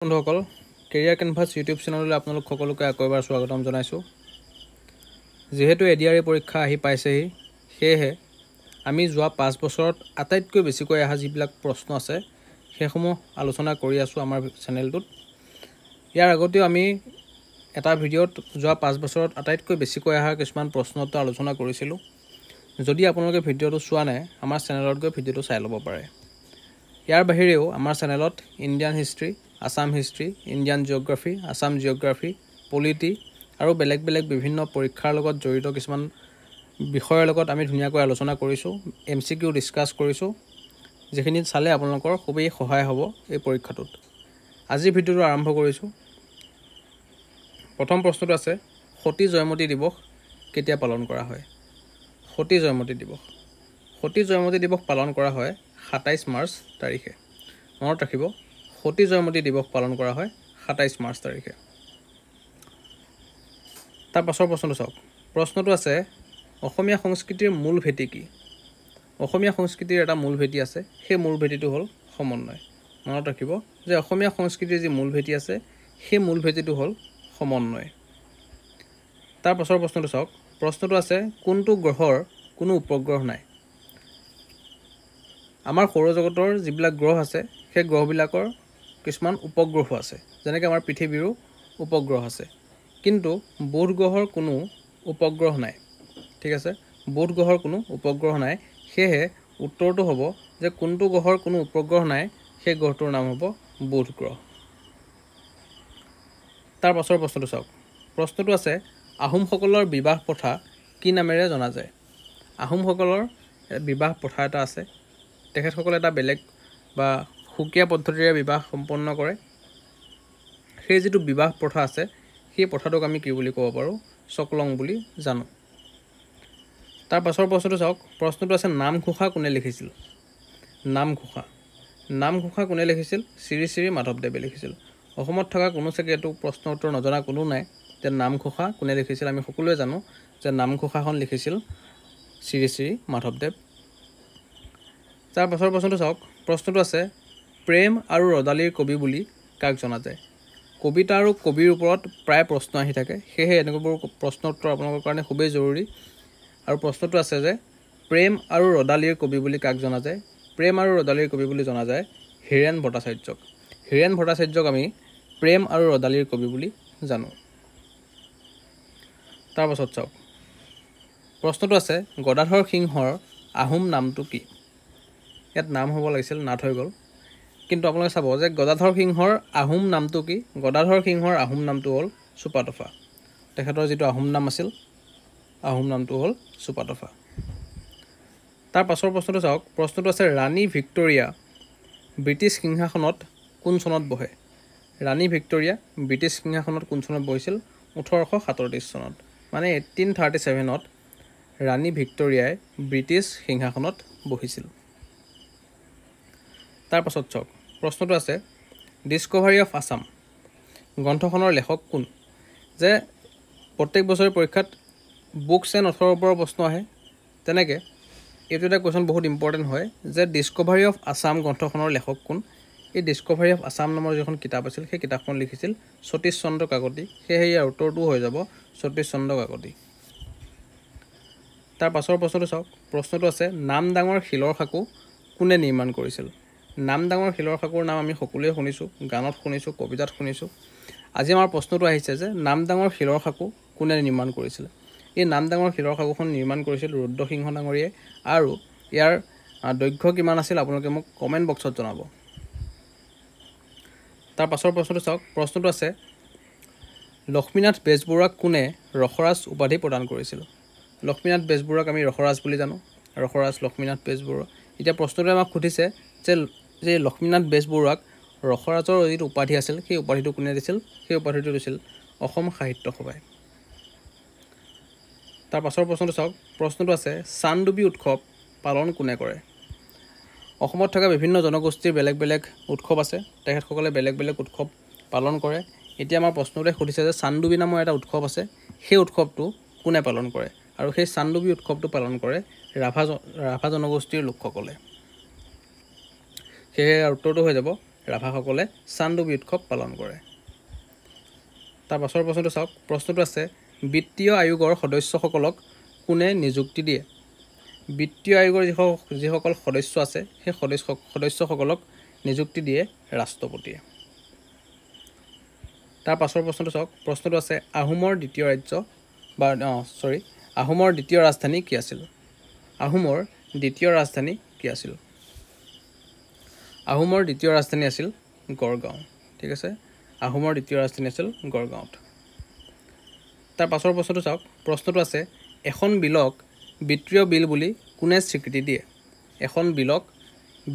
বন্ধুসকল career canvas YouTube চেনেললৈ আপোনালোক সকলোকে আকৌ এবাৰ স্বাগতম জনাইছোঁ। যেহেতু এডিআৰই পৰীক্ষা আহি পাইছেহি, সেয়েহে আমি যোৱা 5 বছৰত আটাইতকৈ বেছিকৈ অহা যিবিলাক প্ৰশ্ন আছে সেইসমূহ আলোচনা কৰি আছোঁ আমাৰ চেনেলটোত। ইয়াৰ আগতেও আমি এটা ভিডিঅ'ত যোৱা 5 বছৰত আটাইতকৈ বেছিকৈ অহা কিছুমান প্ৰশ্নটো আলোচনা কৰিছিলোঁ। যদি আপোনালোকে ভিডিঅ'টো চোৱা নাই, আমাৰ চেনেলত গৈ ভিডিঅ'টো চাই ল'ব পাৰে। ইয়াৰ বাহিৰেও আমাৰ চেনেলত Indian history, Assam history, Indian geography, Assam geography, polity আৰু বেলেগ বেলেগ বিভিন্ন পৰীক্ষাৰ লগত জড়িত কিছুমান বিষয়ৰ লগত আমি ধুনীয়াকৈ আলোচনা কৰিছোঁ, MCQ ডিছকাছ কৰিছোঁ, যিখিনি চালে আপোনালোকৰ খুবেই সহায় হ'ব এই পৰীক্ষাটোত। আজিৰ ভিডিঅ'টো আৰম্ভ কৰিছোঁ। প্ৰথম প্ৰশ্নটো আছে, সতী জয়মতী দিৱস কেতিয়া পালন কৰা হয়? সতী জয়মতী দিৱস পালন কৰা হয় 27 মাৰ্চ তাৰিখে। মনত ৰাখিব, সতী জয়মতী দিৱস পালন কৰা হয় 27 মাৰ্চ তাৰিখে। তাৰ পাছৰ প্ৰশ্নটো চাওক। প্ৰশ্নটো আছে, অসমীয়া সংস্কৃতিৰ মূল ভেটি কি? অসমীয়া সংস্কৃতিৰ এটা মূল ভেটি আছে, সেই মূল ভেটিটো হ'ল সমন্বয়। মনত ৰাখিব যে অসমীয়া সংস্কৃতিৰ যি মূল ভেটি আছে, সেই মূল ভেটিটো হ'ল সমন্বয়। তাৰ পাছৰ প্ৰশ্নটো চাওক। প্ৰশ্নটো আছে, কোনটো গ্ৰহৰ কোনো উপগ্ৰহ নাই? আমাৰ সৌৰজগতৰ যিবিলাক গ্ৰহ আছে, সেই গ্ৰহবিলাকৰ কিছুমান উপগ্ৰহ আছে, যেনেকৈ আমাৰ পৃথিৱীৰো উপগ্ৰহ আছে, কিন্তু বুধ গ্ৰহৰ কোনো উপগ্ৰহ নাই। ঠিক আছে, বুধ গ্ৰহৰ কোনো উপগ্ৰহ নাই। সেয়েহে উত্তৰটো হ'ব যে কোনটো গ্ৰহৰ কোনো উপগ্ৰহ নাই, সেই গ্ৰহটোৰ নাম হ'ব বুধ গ্ৰহ। তাৰ পাছৰ প্ৰশ্নটো চাওক। প্ৰশ্নটো আছে, আহোমসকলৰ বিবাহ প্ৰথা কি নামেৰে জনা যায়? আহোমসকলৰ বিবাহ প্ৰথা এটা আছে। তেখেতসকলে এটা বেলেগ বা সুকীয়া পদ্ধতিৰে বিবাহ সম্পন্ন কৰে। সেই যিটো বিবাহ প্ৰথা আছে, সেই প্ৰথাটোক আমি কি বুলি ক'ব পাৰোঁ? চকলং বুলি জানো। তাৰ পাছৰ প্ৰশ্নটো চাওক। প্ৰশ্নটো আছে, নামঘোষা কোনে লিখিছিল? নামঘোষা কোনে লিখিছিল? শ্ৰী শ্ৰী মাধৱদেৱে লিখিছিল। অসমত থকা কোনো চাগে এইটো প্ৰশ্নৰ উত্তৰ নজনা কোনো নাই যে নামঘোষা কোনে লিখিছিল। আমি সকলোৱে জানো যে নামঘোষাখন লিখিছিল শ্ৰী শ্ৰী মাধৱদেৱ। তাৰ পাছৰ প্ৰশ্নটো চাওক। প্ৰশ্নটো আছে, প্ৰেম আৰু ৰদালিৰ কবি বুলি কাক জনা যায়? কবিতা আৰু কবিৰ ওপৰত প্ৰায় প্ৰশ্ন আহি থাকে, সেয়েহে এনেকুৱাবোৰ প্ৰশ্ন উত্তৰ আপোনালোকৰ কাৰণে খুবেই জৰুৰী। আৰু প্ৰশ্নটো আছে যে প্ৰেম আৰু ৰদালিৰ কবি বুলি কাক জনা যায়? প্ৰেম আৰু ৰদালিৰ কবি বুলি জনা যায় হীৰেণ ভট্টাচাৰ্যক। হীৰেণ ভট্টাচাৰ্যক আমি প্ৰেম আৰু ৰদালিৰ কবি বুলি জানো। তাৰ পাছত চাওক। প্ৰশ্নটো আছে, গদাধৰ সিংহৰ আহোম নামটো কি? ইয়াত নাম হ'ব লাগিছিল, নাট হৈ গ'ল। কিন্তু আপোনালোকে চাব যে গদাধৰ সিংহৰ আহোম নামটো কি? গদাধৰ সিংহৰ আহোম নামটো হ'ল চুপাতফা। তেখেতৰ যিটো আহোম নাম আছিল, আহোম নামটো হ'ল চুপাতফা। তাৰ পাছৰ প্ৰশ্নটো চাওক। প্ৰশ্নটো আছে, ৰাণী ভিক্টৰিয়া ব্ৰিটিছ সিংহাসনত কোন চনত বহে? ৰাণী ভিক্টৰিয়া ব্ৰিটিছ সিংহাসনত কোন চনত বহিছিল? 1837 চনত, মানে 1837ত ৰাণী ভিক্টৰিয়াই ব্ৰিটিছ সিংহাসনত বহিছিল। তাৰ পাছত চাওক। প্ৰশ্নটো আছে, ডিস্কভাৰী অফ আছাম গ্ৰন্থখনৰ লেখক কোন? যে প্ৰত্যেক বছৰে পৰীক্ষাত বুকছ এণ্ড অথৰৰ ওপৰৰ প্ৰশ্ন আহে, তেনেকৈ এইটো এটা কুৱেশ্যন বহুত ইম্পৰ্টেণ্ট হয় যে ডিস্কভাৰী অফ আছাম গ্ৰন্থখনৰ লেখক কোন? এই ডিস্কভাৰী অফ আছাম নামৰ যিখন কিতাপ আছিল, সেই কিতাপখন লিখিছিল সতীশ চন্দ্ৰ কাকতি। সেয়েহে ইয়াৰ উত্তৰটো হৈ যাব সতীশ চন্দ্ৰ কাকতি। তাৰ পাছৰ প্ৰশ্নটো চাওক। প্ৰশ্নটো আছে, নামদাঙৰ শিলৰ সাঁকো কোনে নিৰ্মাণ কৰিছিল? নামদাঙৰ শিলৰ সাঁকোৰ নাম আমি সকলোৱে শুনিছোঁ, গানত শুনিছোঁ, কবিতাত শুনিছোঁ। আজি আমাৰ প্ৰশ্নটো আহিছে যে নামদাঙৰ শিলৰ সাঁকো কোনে নিৰ্মাণ কৰিছিল? এই নামদাঙৰ শিলৰ সাঁকোখন নিৰ্মাণ কৰিছিল ৰুদ্ৰসিংহ ডাঙৰীয়াই। আৰু ইয়াৰ দৈৰ্ঘ্য কিমান আছিল আপোনালোকে মোক কমেণ্ট বক্সত জনাব। তাৰ পাছৰ প্ৰশ্নটো চাওক। প্ৰশ্নটো আছে, লক্ষ্মীনাথ বেজবৰুৱাক কোনে ৰসৰাজ উপাধি প্ৰদান কৰিছিল? লক্ষ্মীনাথ বেজবৰুৱাক আমি ৰসৰাজ বুলি জানো, ৰসৰাজ লক্ষ্মীনাথ বেজবৰুৱা। এতিয়া প্ৰশ্নটোৱে আমাক সুধিছে যে লক্ষ্মীনাথ বেজবৰুৱাক ৰসৰাজৰ যিটো উপাধি আছিল, সেই উপাধিটো কোনে দিছিল? সেই উপাধিটো দিছিল অসম সাহিত্য সভাই। তাৰ পাছৰ প্ৰশ্নটো চাওক। প্ৰশ্নটো আছে, চানডুবি উৎসৱ পালন কোনে কৰে? অসমত থকা বিভিন্ন জনগোষ্ঠীৰ বেলেগ বেলেগ উৎসৱ আছে, তেখেতসকলে বেলেগ বেলেগ উৎসৱ পালন কৰে। এতিয়া আমাৰ প্ৰশ্নটোৱে সুধিছে যে চানডুবি নামৰ এটা উৎসৱ আছে, সেই উৎসৱটো কোনে পালন কৰে? আৰু সেই চানডুবি উৎসৱটো পালন কৰে ৰাভা জনগোষ্ঠীৰ লোকসকলে। সেয়ে উত্তৰটো হৈ যাব ৰাভাসকলে চান্দুবি উৎসৱ পালন কৰে। তাৰ পাছৰ প্ৰশ্নটো চাওক। প্ৰশ্নটো আছে বিত্তীয় আয়োগৰ সদস্যসকলক কোনে নিযুক্তি দিয়ে? বিত্তীয় আয়োগৰ যিসকল সদস্য আছে সেই সদস্যসকলক নিযুক্তি দিয়ে ৰাষ্ট্ৰপতিয়ে। তাৰ পাছৰ প্ৰশ্নটো চাওক। প্ৰশ্নটো আছে আহোমৰ দ্বিতীয় ৰাজধানী কি আছিল? আহোমৰ দ্বিতীয় ৰাজধানী কি আছিল? আহোমৰ দ্বিতীয় ৰাজধানী আছিল গড়গাঁও। ঠিক আছে, আহোমৰ দ্বিতীয় ৰাজধানী আছিল গড়গাঁৱত। তাৰ পাছৰ প্ৰশ্নটো চাওক। প্ৰশ্নটো আছে এখন বিলক বিত্তীয় বিল বুলি কোনে স্বীকৃতি দিয়ে? এখন বিলক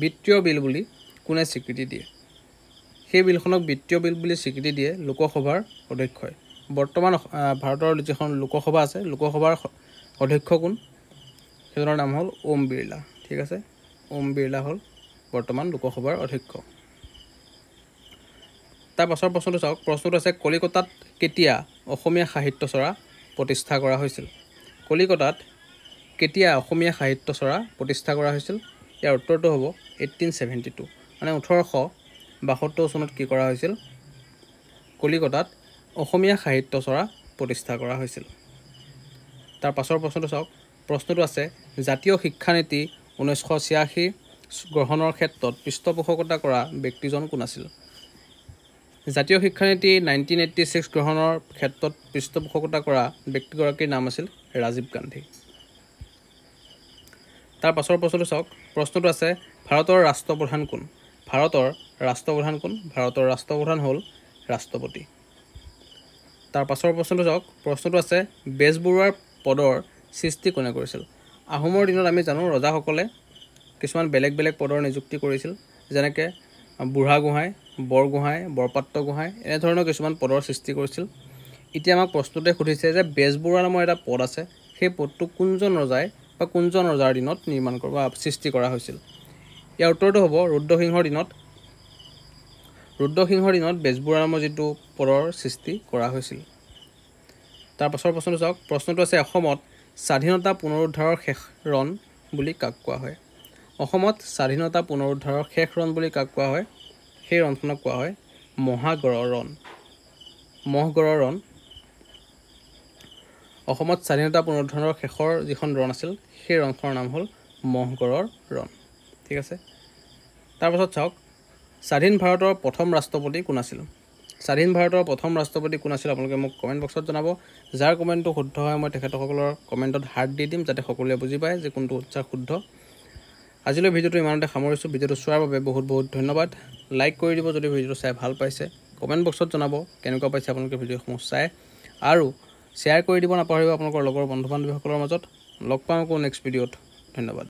বিত্তীয় বিল বুলি কোনে স্বীকৃতি দিয়ে? সেই বিলখনক বিত্তীয় বিল বুলি স্বীকৃতি দিয়ে লোকসভাৰ অধ্যক্ষই। বৰ্তমান ভাৰতৰ যিখন লোকসভা আছে, লোকসভাৰ অধ্যক্ষ কোন? সেইজনৰ নাম হ'ল ওম বিৰলা। ঠিক আছে, ওম বিৰলা হ'ল বৰ্তমান লোকসভাৰ অধ্যক্ষ। তাৰ পাছৰ প্ৰশ্নটো চাওক। প্ৰশ্নটো আছে কলিকতাত কেতিয়া অসমীয়া সাহিত্য চৰা প্ৰতিষ্ঠা কৰা হৈছিল? কলিকতাত কেতিয়া অসমীয়া সাহিত্য চৰা প্ৰতিষ্ঠা কৰা হৈছিল? ইয়াৰ উত্তৰটো হ'ব 1872, মানে 1872 চনত কি কৰা হৈছিল? কলিকতাত অসমীয়া সাহিত্য চৰা প্ৰতিষ্ঠা কৰা হৈছিল। তাৰ পাছৰ প্ৰশ্নটো চাওক। প্ৰশ্নটো আছে জাতীয় শিক্ষানীতি 1986 গ্ৰহণৰ ক্ষেত্ৰত পৃষ্ঠপোষকতা কৰা ব্যক্তিজন কোন আছিল? জাতীয় শিক্ষানীতি 1986 গ্ৰহণৰ ক্ষেত্ৰত পৃষ্ঠপোষকতা কৰা ব্যক্তিগৰাকীৰ নাম আছিল ৰাজীৱ গান্ধী। তাৰ পাছৰ প্ৰশ্নটো চাওক। প্ৰশ্নটো আছে ভাৰতৰ ৰাষ্ট্ৰপ্ৰধান কোন? ভাৰতৰ ৰাষ্ট্ৰপ্ৰধান কোন? ভাৰতৰ ৰাষ্ট্ৰপ্ৰধান হ'ল ৰাষ্ট্ৰপতি। তাৰ পাছৰ প্ৰশ্নটো চাওক। প্ৰশ্নটো আছে বেজবৰুৱাৰ পদৰ সৃষ্টি কোনে কৰিছিল? আহোমৰ দিনত আমি জানো ৰজাসকলে কিছুমান বেলেগ বেলেগ পদৰ নিযুক্তি কৰিছিল, যেনেকৈ বুঢ়াগোহাঁই, বৰগোহাঁই, বৰপাত্ৰ গোহাঁই, এনেধৰণৰ কিছুমান পদৰ সৃষ্টি কৰিছিল। এতিয়া আমাক প্ৰশ্নটোৱে সুধিছে যে বেজবৰুৱা নামৰ এটা পদ আছে, সেই পদটো কোনজন ৰজাই বা কোনজন ৰজাৰ দিনত নিৰ্মাণ কৰা বা সৃষ্টি কৰা হৈছিল? ইয়াৰ উত্তৰটো হ'ব ৰুদ্ৰসিংহৰ দিনত। ৰুদ্ৰসিংহৰ দিনত বেজবৰুৱা নামৰ যিটো পদৰ সৃষ্টি কৰা হৈছিল। তাৰ পাছৰ প্ৰশ্নটো চাওক। প্ৰশ্নটো আছে অসমত স্বাধীনতা পুনৰুদ্ধাৰৰ শেষ ৰণ বুলি কাক কোৱা হয়? অসমত স্বাধীনতা পুনৰুদ্ধাৰৰ শেষ ৰণ বুলি কাক কোৱা হয়? সেই ৰণখনক কোৱা হয় মহাগড়ৰ ৰণ। মহগড়ৰ ৰণ। অসমত স্বাধীনতা পুনৰুদ্ধাৰৰ শেষৰ যিখন ৰণ আছিল সেই ৰণখনৰ নাম হ'ল মহগড়ৰ ৰণ। ঠিক আছে। তাৰপাছত চাওক স্বাধীন ভাৰতৰ প্ৰথম ৰাষ্ট্ৰপতি কোন আছিল? স্বাধীন ভাৰতৰ প্ৰথম ৰাষ্ট্ৰপতি কোন আছিল আপোনালোকে মোক কমেণ্ট বক্সত জনাব। যাৰ কমেণ্টটো শুদ্ধ হয় মই তেখেতসকলৰ কমেণ্টত হাৰ্ট দি দিম, যাতে সকলোৱে বুজি পায় যে কোনটো উত্তৰ শুদ্ধ। আজিলৈ ভিডিঅ'টো ইমানতে সামৰিছোঁ। ভিডিঅ'টো চোৱাৰ বাবে বহুত বহুত ধন্যবাদ। লাইক কৰি দিব যদি ভিডিঅ'টো চাই ভাল পাইছে। কমেণ্ট বক্সত জনাব কেনেকুৱা পাইছে আপোনালোকে ভিডিঅ'সমূহ চাই, আৰু শ্বেয়াৰ কৰি দিব নাপাহৰিব আপোনালোকৰ লগৰ বন্ধু বান্ধৱীসকলৰ মাজত। লগ পাম আকৌ নেক্সট ভিডিঅ'ত। ধন্যবাদ।